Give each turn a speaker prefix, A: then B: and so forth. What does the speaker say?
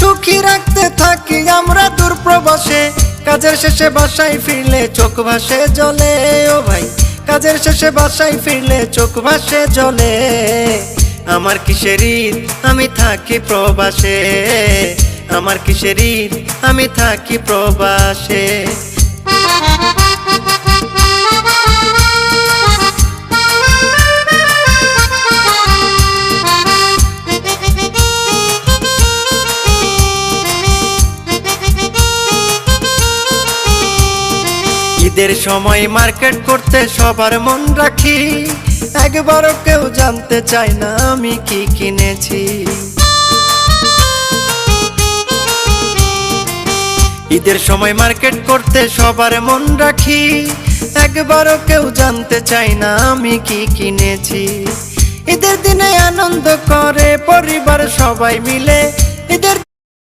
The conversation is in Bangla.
A: সুখী রাখতে থাকি আমরা দূর প্রবাসে। কাজের শেষে বাসায় ফিরলে চোখ ভাসে জলে, ও ভাই কাজের শেষে বাসায় ফিরলে চোখ ভাসে জলে। আমার কিসের ঈদ আমি থাকি প্রবাসে, আমার কিসের ঈদ আমি থাকি প্রবাসে। ঈদের সময় মার্কেট করতে সবার মন রাখি, একবারও কেউ জানতে চায় না আমি কি কিনেছি। ঈদের সময় মার্কেট করতে সবার মন রাখি, একবারও কেউ জানতে চায় না আমি কি কিনেছি। ঈদের দিনে আনন্দ করে পরিবার সবাই মিলে, ঈদের